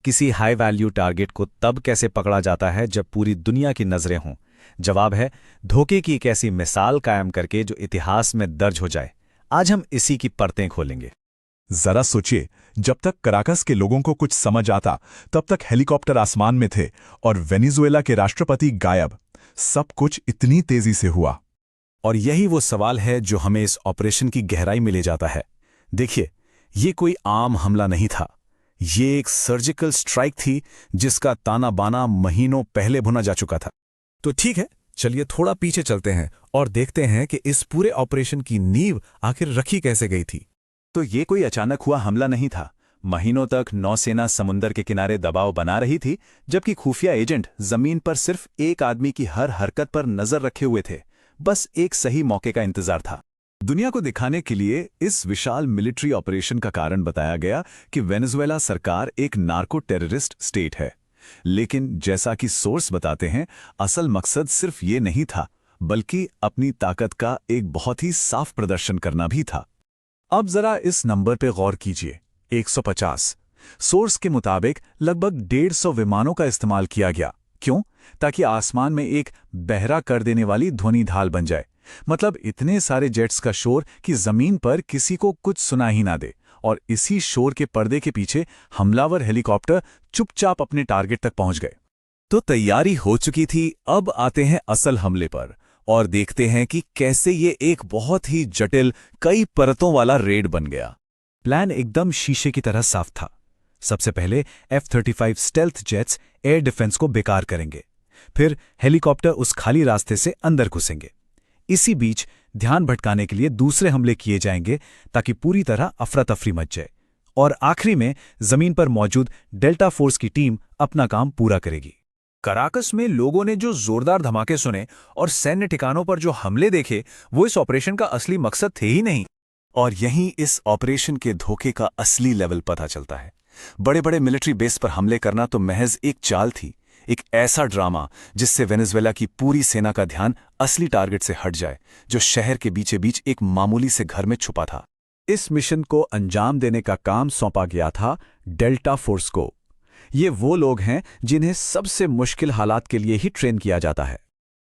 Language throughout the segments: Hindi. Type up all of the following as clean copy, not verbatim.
किसी हाई वैल्यू टारगेट को तब कैसे पकड़ा जाता है जब पूरी दुनिया की नजरें हों? जवाब है धोखे की एक ऐसी मिसाल कायम करके जो इतिहास में दर्ज हो जाए। आज हम इसी की परतें खोलेंगे। जरा सोचिए, जब तक कराकस के लोगों को कुछ समझ आता तब तक हेलीकॉप्टर आसमान में थे और वेनेजुएला के राष्ट्रपति गायब। सब कुछ इतनी तेजी से हुआ। और यही वो सवाल है जो हमें इस ऑपरेशन की गहराई में ले जाता है। देखिए, ये कोई आम हमला नहीं था। ये एक सर्जिकल स्ट्राइक थी जिसका ताना बाना महीनों पहले भुना जा चुका था। तो ठीक है, चलिए थोड़ा पीछे चलते हैं और देखते हैं कि इस पूरे ऑपरेशन की नींव आखिर रखी कैसे गई थी। तो ये कोई अचानक हुआ हमला नहीं था। महीनों तक नौसेना समुंदर के किनारे दबाव बना रही थी, जबकि खुफिया एजेंट जमीन पर सिर्फ एक आदमी की हर हरकत पर नजर रखे हुए थे। बस एक सही मौके का इंतजार था। दुनिया को दिखाने के लिए इस विशाल मिलिट्री ऑपरेशन का कारण बताया गया कि वेनेजुएला सरकार एक नार्को टेररिस्ट स्टेट है। लेकिन जैसा कि सोर्स बताते हैं, असल मकसद सिर्फ ये नहीं था, बल्कि अपनी ताकत का एक बहुत ही साफ प्रदर्शन करना भी था। अब जरा इस नंबर पे गौर कीजिए, 150। सोर्स के मुताबिक लगभग 150 विमानों का इस्तेमाल किया गया। क्यों? ताकि आसमान में एक बहरा कर देने वाली ध्वनि ढाल बन जाए। मतलब इतने सारे जेट्स का शोर कि जमीन पर किसी को कुछ सुना ही ना दे। और इसी शोर के पर्दे के पीछे हमलावर हेलीकॉप्टर चुपचाप अपने टारगेट तक पहुंच गए। तो तैयारी हो चुकी थी। अब आते हैं असल हमले पर और देखते हैं कि कैसे ये एक बहुत ही जटिल, कई परतों वाला रेड बन गया। प्लान एकदम शीशे की तरह साफ था। सबसे पहले F-35 stealth jets air defence को बेकार करेंगे। फिर हेलीकॉप्टर उस खाली रास्ते से अंदर घुसेंगे। इसी बीच ध्यान भटकाने के लिए दूसरे हमले किए जाएंगे ताकि पूरी तरह अफरा तफरी मच जाए। और आखिरी में जमीन पर मौजूद डेल्टा फोर्स की टीम अपना काम पूरा करेगी। कराकस में लोगों ने जो जोरदार धमाके सुने और सैन्य ठिकानों पर जो हमले देखे, वो इस ऑपरेशन का असली मकसद थे ही नहीं। और यहीं इस ऑपरेशन के धोखे का असली लेवल पता चलता है। बड़े बड़े मिलिट्री बेस पर हमले करना तो महज एक चाल थी, एक ऐसा ड्रामा जिससे वेनेजुएला की पूरी सेना का ध्यान असली टारगेट से हट जाए, जो शहर के बीचे बीच एक मामूली से घर में छुपा था। इस मिशन को अंजाम देने का काम सौंपा गया था डेल्टा फोर्स को। ये वो लोग हैं जिन्हें सबसे मुश्किल हालात के लिए ही ट्रेन किया जाता है।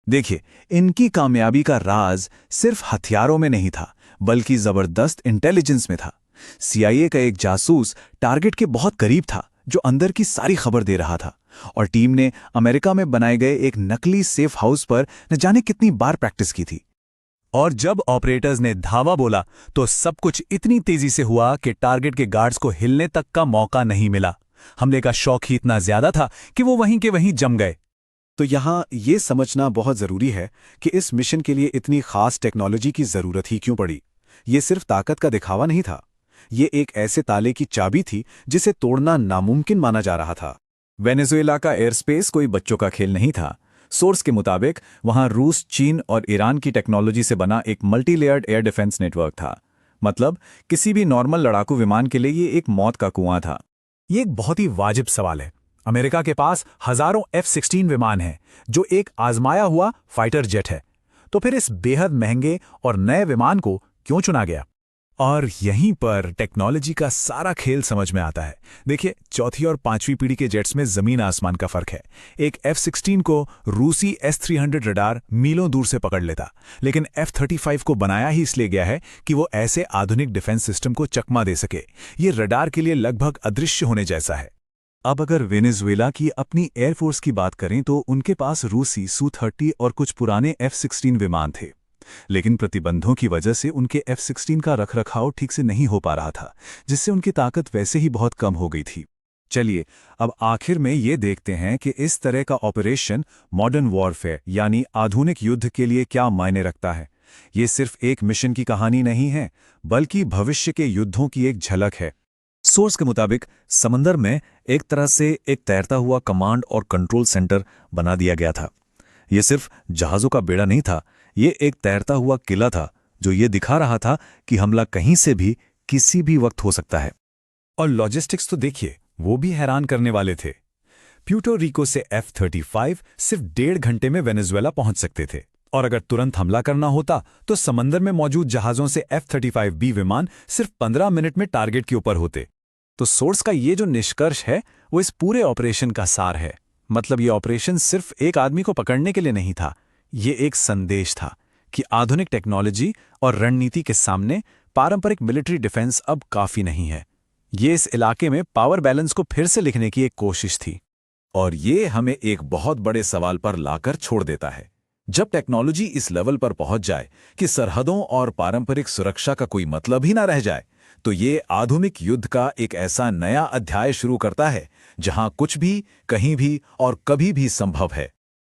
देखिए, इनकी कामयाबी का राज सिर्फ हथियारों में नहीं था, बल्कि जबरदस्त इंटेलिजेंस में था। CIA का एक जासूस टारगेट के बहुत करीब था, जो अंदर की सारी खबर दे रहा था। और टीम ने अमेरिका में बनाए गए एक नकली सेफ हाउस पर न जाने कितनी बार प्रैक्टिस की थी। और जब ऑपरेटर्स ने धावा बोला तो सब कुछ इतनी तेजी से हुआ कि टारगेट के गार्ड्स को हिलने तक का मौका नहीं मिला। हमले का शौक ही इतना ज्यादा था कि वो वहीं के वहीं जम गए। तो यहां ये समझना बहुत जरूरी है कि इस मिशन के लिए इतनी खास टेक्नोलॉजी की जरूरत ही क्यों पड़ी। ये सिर्फ ताकत का दिखावा नहीं था, ये एक ऐसे ताले की चाबी थी जिसे तोड़ना नामुमकिन माना जा रहा था। वेनेजुएला का एयर स्पेस कोई बच्चों का खेल नहीं था। सोर्स के मुताबिक वहां रूस, चीन और ईरान की टेक्नोलॉजी से बना एक multi layered air defence network था। मतलब किसी भी नॉर्मल लड़ाकू विमान के लिए ये एक मौत का कुआं था। ये एक बहुत ही वाजिब सवाल है। अमेरिका के पास हजारों F-16 विमान हैं, जो एक आजमाया हुआ फाइटर जेट है। तो फिर इस बेहद महंगे और नए विमान को क्यों चुना गया? और यहीं पर टेक्नोलॉजी का सारा खेल समझ में आता है। देखिए, चौथी और पांचवी पीढ़ी के जेट्स में जमीन आसमान का फर्क है। एक F-16 को रूसी S-300 रडार मीलों दूर से पकड़ लेता, लेकिन F-35 को बनाया ही इसलिए गया है कि वो ऐसे आधुनिक डिफेंस सिस्टम को चकमा दे सके। ये रडार के लिए लगभग अदृश्य होने जैसा है। अब अगर वेनेजुएला की अपनी एयरफोर्स की बात करें तो उनके पास रूसी Su-30 और कुछ पुराने F-16 विमान थे। लेकिन प्रतिबंधों की वजह से उनके F-16 का रखरखाव ठीक से नहीं हो पा रहा था, जिससे उनकी ताकत वैसे ही बहुत कम हो गई थी। चलिए अब आखिर में ये देखते हैं कि इस तरह का ऑपरेशन मॉडर्न वॉरफेयर यानी आधुनिक युद्ध के लिए क्या मायने रखता है। ये सिर्फ एक मिशन की कहानी नहीं है, बल्कि भविष्य के युद्धों की एक झलक है। सोर्स के मुताबिक समंदर में एक तरह से एक तैरता हुआ कमांड और कंट्रोल सेंटर बना दिया गया था। ये सिर्फ जहाज़ों का बेड़ा नहीं था, ये एक तैरता हुआ किला था जो ये दिखा रहा था कि हमला कहीं से भी किसी भी वक्त हो सकता है। और लॉजिस्टिक्स तो देखिए, वो भी हैरान करने वाले थे। प्यूर्टो रिको से F-35 सिर्फ 1.5 घंटे में वेनेजुएला पहुंच सकते थे, और अगर तुरंत हमला करना होता तो समंदर में मौजूद जहाज़ों से F-35B विमान सिर्फ 15 मिनट में टारगेट के ऊपर होते। तो सोर्स का ये जो निष्कर्ष है वो इस पूरे ऑपरेशन का सार है। मतलब ये ऑपरेशन सिर्फ एक आदमी को पकड़ने के लिए नहीं था, ये एक संदेश था कि आधुनिक टेक्नोलॉजी और रणनीति के सामने पारंपरिक मिलिट्री डिफेंस अब काफी नहीं है। ये इस इलाके में पावर बैलेंस को फिर से लिखने की एक कोशिश थी। और ये हमें एक बहुत बड़े सवाल पर लाकर छोड़ देता है। जब टेक्नोलॉजी इस लेवल पर पहुंच जाए कि सरहदों और पारंपरिक सुरक्षा का कोई मतलब ही ना रह जाए, तो ये आधुनिक युद्ध का एक ऐसा नया अध्याय शुरू करता है जहां कुछ भी, कहीं भी और कभी भी संभव है।